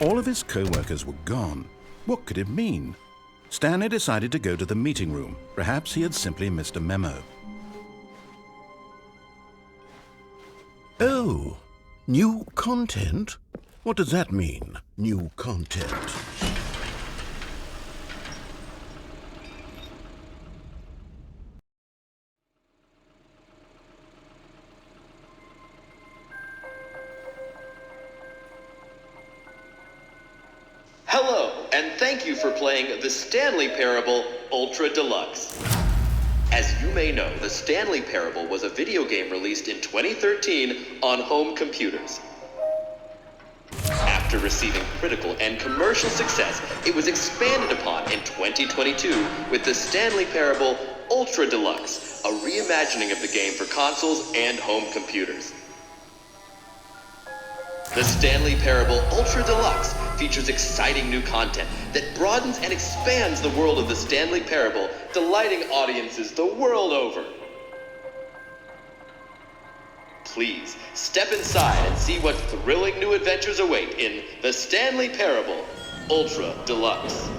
All of his co-workers were gone. What could it mean? Stanley decided to go to the meeting room. Perhaps he had simply missed a memo. Oh, new content? What does that mean, new content? Hello, and thank you for playing the Stanley Parable Ultra Deluxe. As you may know, the Stanley Parable was a video game released in 2013 on home computers. After receiving critical and commercial success, it was expanded upon in 2022 with the Stanley Parable Ultra Deluxe, a reimagining of the game for consoles and home computers. The Stanley Parable Ultra Deluxe features exciting new content that broadens and expands the world of the Stanley Parable, delighting audiences the world over. Please, step inside and see what thrilling new adventures await in the Stanley Parable Ultra Deluxe.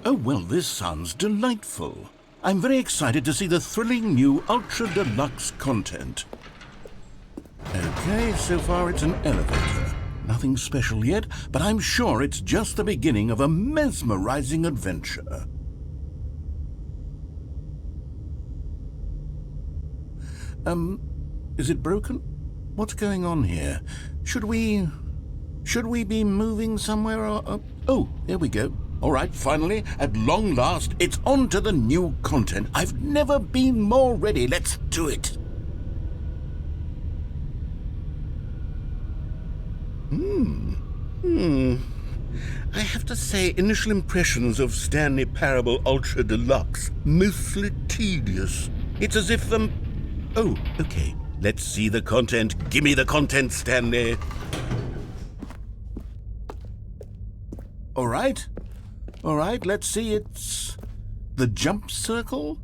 Oh, well, this sounds delightful. I'm very excited to see the thrilling new Ultra Deluxe content. Okay, so far it's an elevator. Nothing special yet, but I'm sure it's just the beginning of a mesmerizing adventure. Is it broken? What's going on here? Should we be moving somewhere or... Oh, there we go. All right, finally, at long last, it's on to the new content. I've never been more ready. Let's do it. I have to say, initial impressions of Stanley Parable Ultra Deluxe, mostly tedious. It's as if Oh, okay. Let's see the content. Gimme the content, Stanley. All right, let's see. It's the jump circle.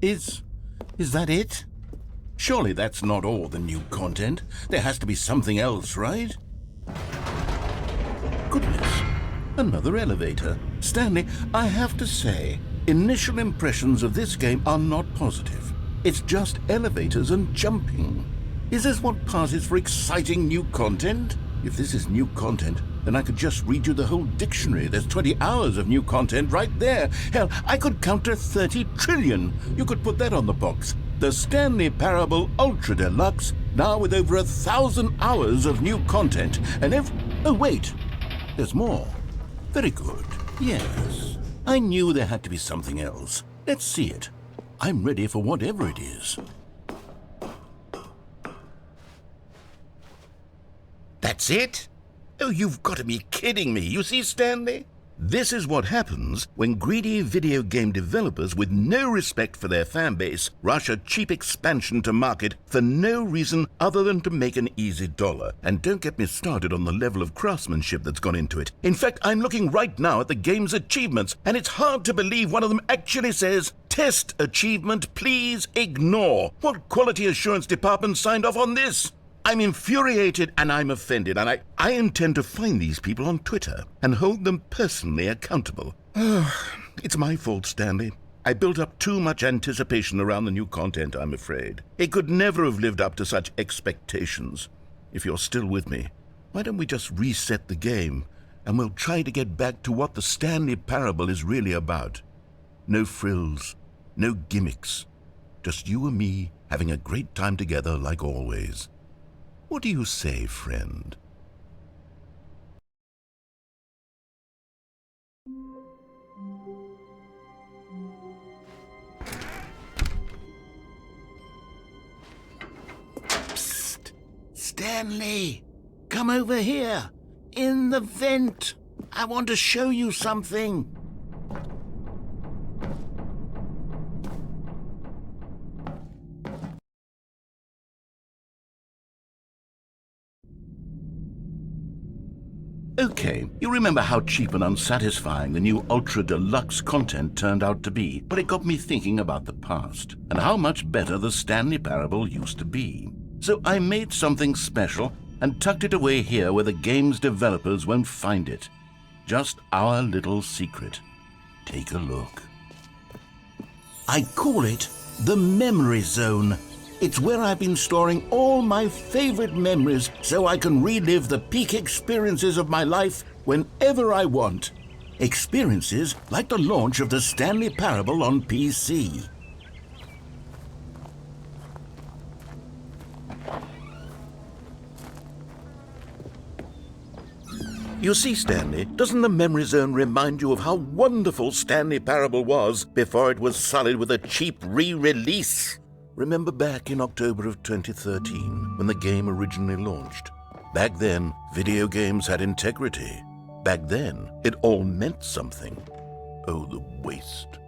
Is that it? Surely that's not all the new content. There has to be something else, right? Goodness, another elevator. Stanley, I have to say, initial impressions of this game are not positive. It's just elevators and jumping. Is this what passes for exciting new content? If this is new content, then I could just read you the whole dictionary. There's 20 hours of new content right there. Hell, I could count to 30 trillion. You could put that on the box. The Stanley Parable Ultra Deluxe, now with over 1,000 hours of new content. And oh, wait. There's more. Very good. Yes. I knew there had to be something else. Let's see it. I'm ready for whatever it is. That's it? Oh, you've got to be kidding me. You see, Stanley? This is what happens when greedy video game developers with no respect for their fan base rush a cheap expansion to market for no reason other than to make an easy dollar. And don't get me started on the level of craftsmanship that's gone into it. In fact, I'm looking right now at the game's achievements, and it's hard to believe one of them actually says, "Test achievement, please ignore." What quality assurance department signed off on this? I'm infuriated and I'm offended, and I intend to find these people on Twitter and hold them personally accountable. It's my fault, Stanley. I built up too much anticipation around the new content, I'm afraid. It could never have lived up to such expectations. If you're still with me, why don't we just reset the game and we'll try to get back to what the Stanley Parable is really about. No frills, no gimmicks. Just you and me having a great time together like always. What do you say, friend? Psst! Stanley! Come over here! In the vent! I want to show you something! Okay, you remember how cheap and unsatisfying the new Ultra Deluxe content turned out to be, but it got me thinking about the past and how much better the Stanley Parable used to be. So I made something special and tucked it away here where the game's developers won't find it. Just our little secret. Take a look. I call it the Memory Zone. It's where I've been storing all my favorite memories so I can relive the peak experiences of my life whenever I want. Experiences like the launch of the Stanley Parable on PC. You see, Stanley, doesn't the Memory Zone remind you of how wonderful Stanley Parable was before it was sullied with a cheap re-release? Remember back in October of 2013, when the game originally launched? Back then, video games had integrity. Back then, it all meant something. Oh, the waste.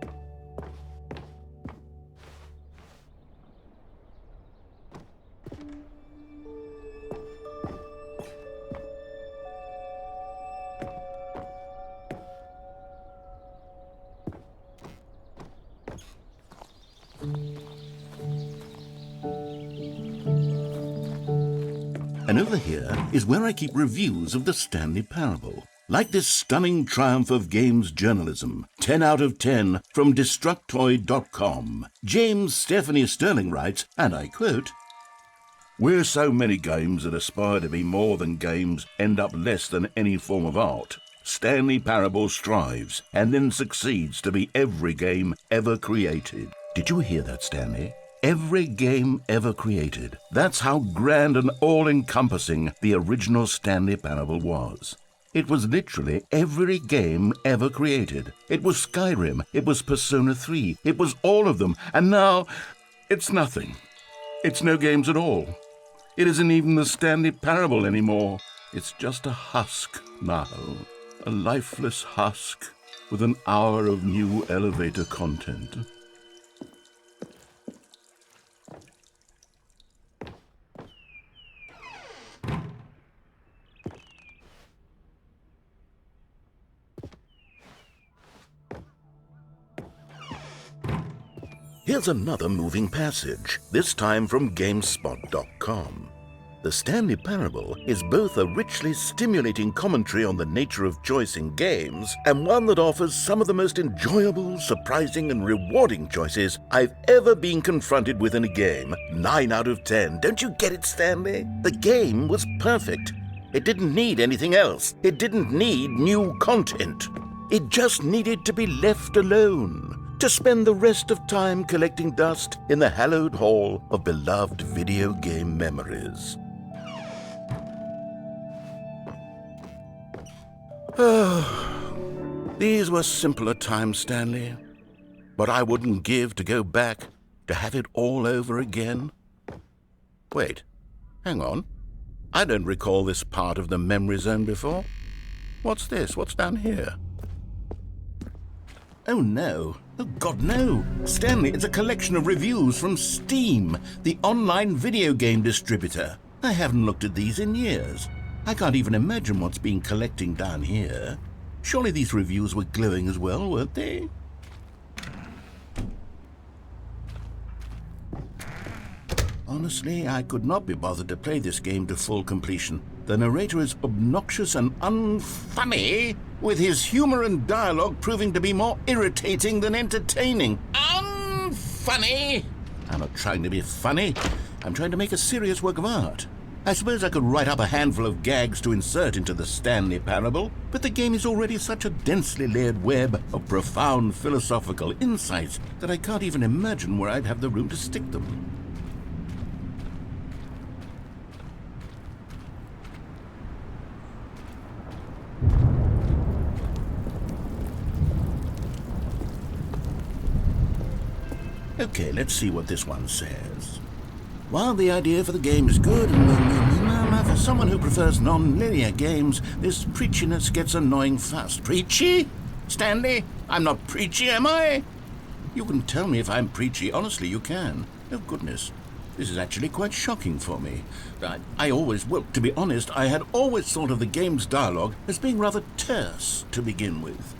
And over here is where I keep reviews of the Stanley Parable. Like this stunning triumph of games journalism, 10 out of 10 from Destructoid.com. James Stephanie Sterling writes, and I quote, "Where so many games that aspire to be more than games end up less than any form of art, Stanley Parable strives and then succeeds to be every game ever created." Did you hear that, Stanley? Every game ever created. That's how grand and all-encompassing the original Stanley Parable was. It was literally every game ever created. It was Skyrim, it was Persona 3, it was all of them, and now it's nothing. It's no games at all. It isn't even the Stanley Parable anymore. It's just a husk now, a lifeless husk with an hour of new elevator content. Here's another moving passage, this time from GameSpot.com. The Stanley Parable is both a richly stimulating commentary on the nature of choice in games and one that offers some of the most enjoyable, surprising, and rewarding choices I've ever been confronted with in a game. 9 out of 10. Don't you get it, Stanley? The game was perfect. It didn't need anything else. It didn't need new content. It just needed to be left alone, to spend the rest of time collecting dust in the hallowed hall of beloved video game memories. These were simpler times, Stanley, but I wouldn't give to go back to have it all over again. Wait, hang on. I don't recall this part of the Memory Zone before. What's this? What's down here? Oh no. Oh God, no. Stanley, it's a collection of reviews from Steam, the online video game distributor. I haven't looked at these in years. I can't even imagine what's been collecting down here. Surely these reviews were glowing as well, weren't they? Honestly, I could not be bothered to play this game to full completion. The narrator is obnoxious and unfunny, with his humor and dialogue proving to be more irritating than entertaining. Unfunny! I'm not trying to be funny. I'm trying to make a serious work of art. I suppose I could write up a handful of gags to insert into the Stanley Parable, but the game is already such a densely layered web of profound philosophical insights that I can't even imagine where I'd have the room to stick them. Okay, let's see what this one says. While the idea for the game is good, for someone who prefers non-linear games, this preachiness gets annoying fast. Preachy? Stanley, I'm not preachy, am I? You can tell me if I'm preachy. Honestly, you can. Oh, goodness. This is actually quite shocking for me. To be honest, I had always thought of the game's dialogue as being rather terse to begin with.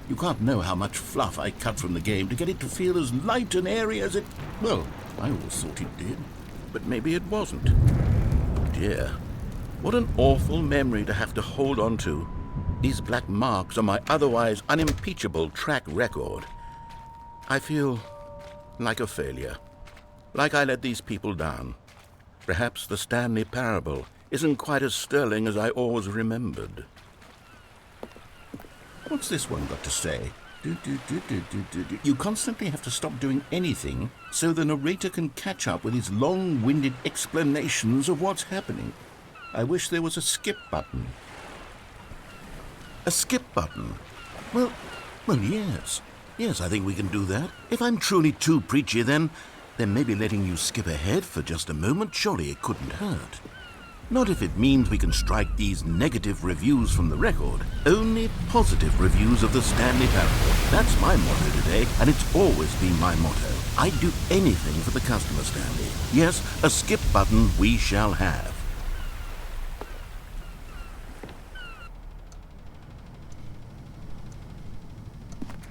You can't know how much fluff I cut from the game to get it to feel as light and airy as it... Well, I always thought it did, but maybe it wasn't. Oh dear, what an awful memory to have to hold on to. These black marks on my otherwise unimpeachable track record. I feel like a failure. Like I let these people down. Perhaps the Stanley Parable isn't quite as sterling as I always remembered. What's this one got to say? You constantly have to stop doing anything so the narrator can catch up with his long-winded explanations of what's happening. I wish there was a skip button. A skip button? Well, yes. Yes, I think we can do that. If I'm truly too preachy, then maybe letting you skip ahead for just a moment, surely it couldn't hurt. Not if it means we can strike these negative reviews from the record. Only positive reviews of the Stanley Parable. That's my motto today, and it's always been my motto. I'd do anything for the customer, Stanley. Yes, a skip button we shall have.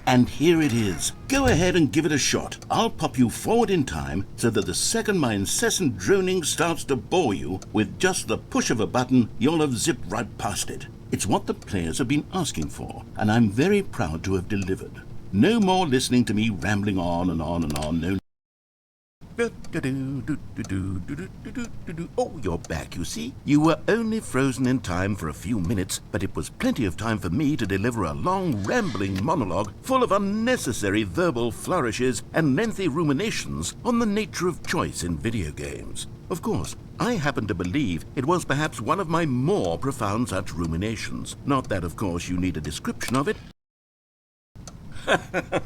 And here it is. Go ahead and give it a shot. I'll pop you forward in time so that the second my incessant droning starts to bore you, with just the push of a button, you'll have zipped right past it. It's what the players have been asking for, and I'm very proud to have delivered. No more listening to me rambling on and on and on. No. Oh, you're back, you see. You were only frozen in time for a few minutes, but it was plenty of time for me to deliver a long, rambling monologue full of unnecessary verbal flourishes and lengthy ruminations on the nature of choice in video games. Of course, I happen to believe it was perhaps one of my more profound such ruminations. Not that, of course, you need a description of it.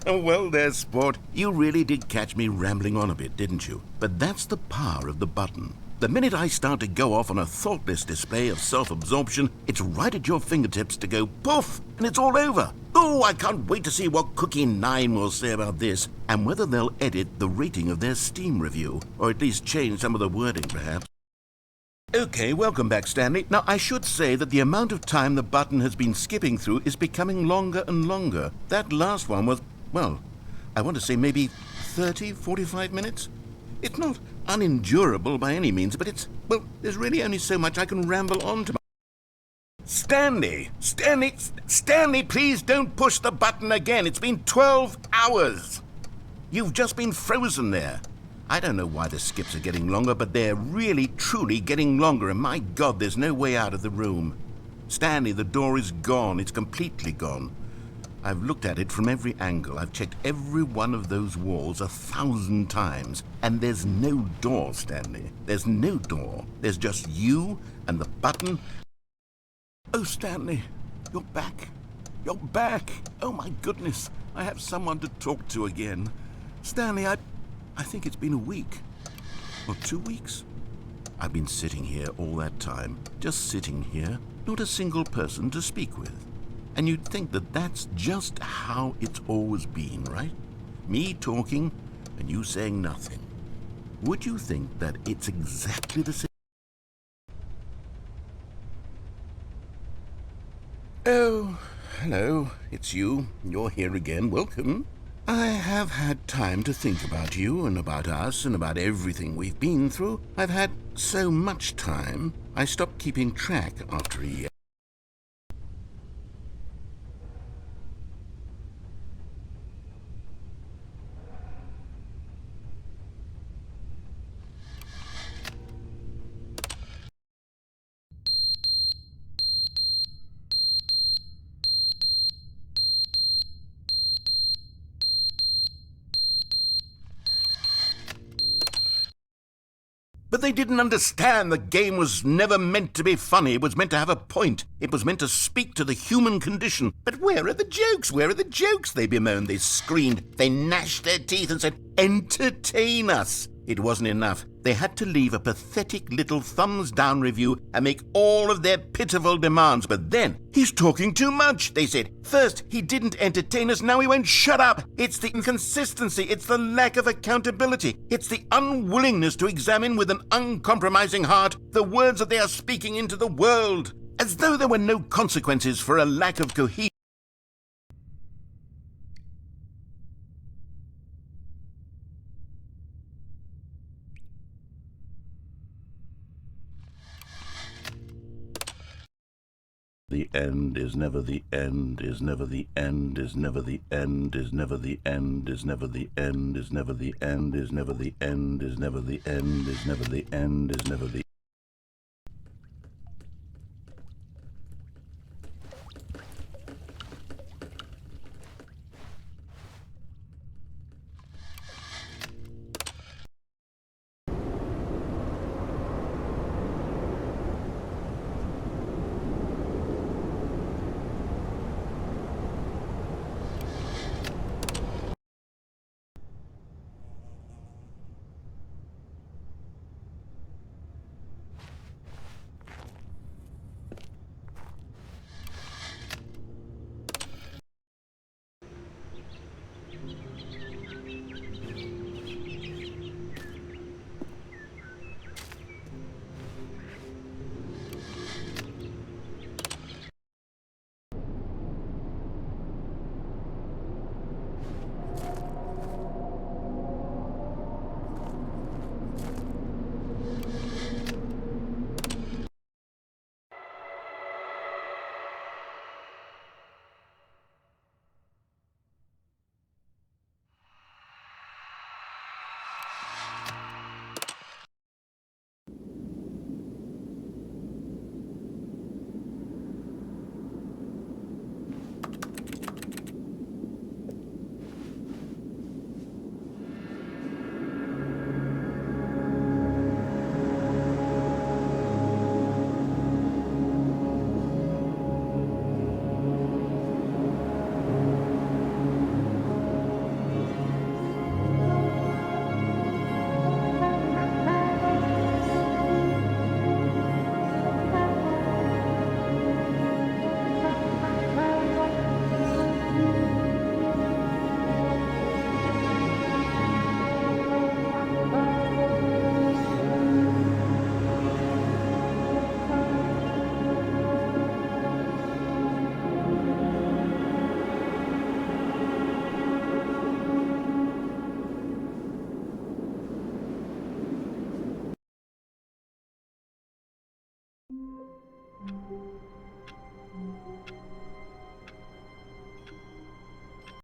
Well there, sport. You really did catch me rambling on a bit, didn't you? But that's the power of the button. The minute I start to go off on a thoughtless display of self-absorption, it's right at your fingertips to go poof, and it's all over. Oh, I can't wait to see what Cookie 9 will say about this, and whether they'll edit the rating of their Steam review, or at least change some of the wording, perhaps. Okay, welcome back, Stanley. Now, I should say that the amount of time the button has been skipping through is becoming longer and longer. That last one was, well, I want to say maybe 30, 45 minutes? It's not unendurable by any means, but there's really only so much I can ramble on to. Stanley, please don't push the button again. It's been 12 hours. You've just been frozen there. I don't know why the skips are getting longer, but they're really, truly getting longer, and my God, there's no way out of the room. Stanley, the door is gone. It's completely gone. I've looked at it from every angle. I've checked every one of those walls 1,000 times, and there's no door, Stanley. There's no door. There's just you and the button. Oh, Stanley, you're back. You're back. Oh, my goodness. I have someone to talk to again. Stanley, I think it's been a week, or 2 weeks. I've been sitting here all that time, just sitting here, not a single person to speak with. And you'd think that that's just how it's always been, right? Me talking, and you saying nothing. Would you think that it's exactly the same? Oh, hello, it's you. You're here again. Welcome. I have had time to think about you and about us and about everything we've been through. I've had so much time, I stopped keeping track after a year. But they didn't understand the game was never meant to be funny. It was meant to have a point. It was meant to speak to the human condition. But where are the jokes? Where are the jokes? They bemoaned, they screamed, they gnashed their teeth and said, entertain us. it wasn't enough. They had to leave a pathetic little thumbs-down review and make all of their pitiful demands. But then, he's talking too much, they said. First, he didn't entertain us, now he won't shut up. It's the inconsistency, it's the lack of accountability, it's the unwillingness to examine with an uncompromising heart the words that they are speaking into the world. As though there were no consequences for a lack of cohesion. The end is never the end, is never the end, is never the end, is never the end, is never the end, is never the end, is never the end, is never the end, is never the end, is never the